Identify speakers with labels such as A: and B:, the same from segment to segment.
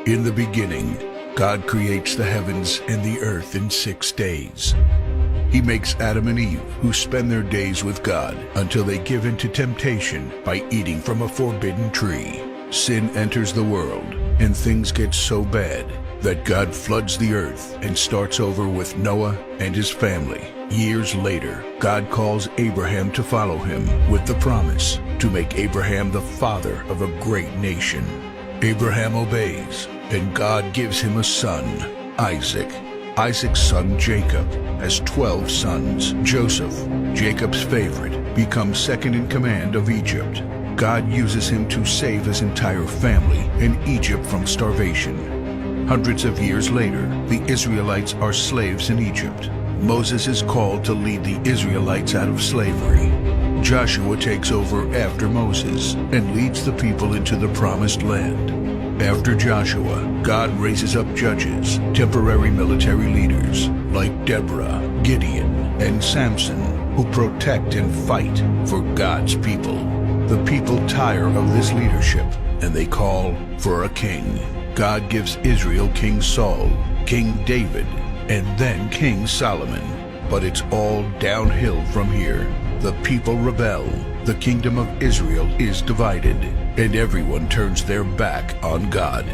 A: In the beginning, God creates the heavens and the earth in 6 days. He makes Adam and Eve, who spend their days with God until they give in to temptation by eating from a forbidden tree. Sin enters the world, and things get so bad that God floods the earth and starts over with Noah and his family. Years later, God calls Abraham to follow him with the promise to make Abraham the father of a great nation. Abraham obeys, and God gives him a son, Isaac. Isaac's son Jacob has 12 sons. Joseph, Jacob's favorite, becomes second in command of Egypt. God uses him to save his entire family and Egypt from starvation. Hundreds of years later, the Israelites are slaves in Egypt. Moses is called to lead the Israelites out of slavery. Joshua takes over after Moses and leads the people into the promised land. After Joshua, God raises up judges, temporary military leaders like Deborah, Gideon, and Samson, who protect and fight for God's people. The people tire of this leadership, and they call for a king. God gives Israel King Saul, King David, and then King Solomon. But it's all downhill from here. The people rebel, the kingdom of Israel is divided, and everyone turns their back on God.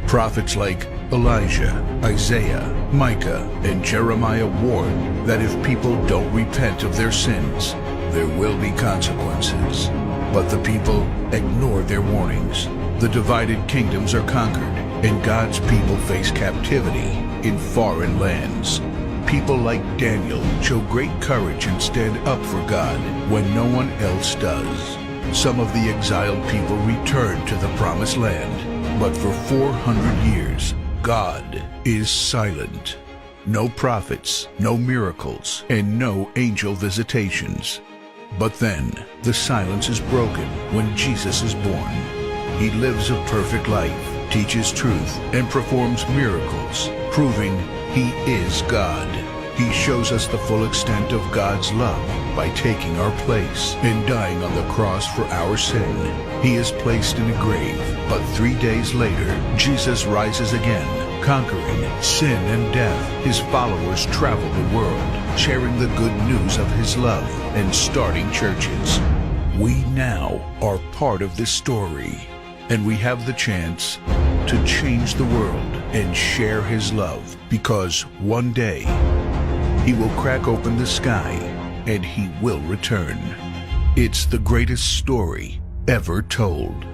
A: Prophets like Elijah, Isaiah, Micah, and Jeremiah warn that if people don't repent of their sins, there will be consequences. But the people ignore their warnings. The divided kingdoms are conquered, and God's people face captivity in foreign lands. People like Daniel show great courage and stand up for God when no one else does. Some of the exiled people return to the promised land, but for 400 years, God is silent. No prophets, no miracles, and no angel visitations. But then, the silence is broken when Jesus is born. He lives a perfect life, teaches truth, and performs miracles, proving He is God. He shows us the full extent of God's love by taking our place and dying on the cross for our sin. He is placed in a grave, but 3 days later, Jesus rises again, conquering sin and death. His followers travel the world, sharing the good news of His love and starting churches. We now are part of this story, and we have the chance to change the world and share His love, because one day He will crack open the sky and He will return. It's the greatest story ever told.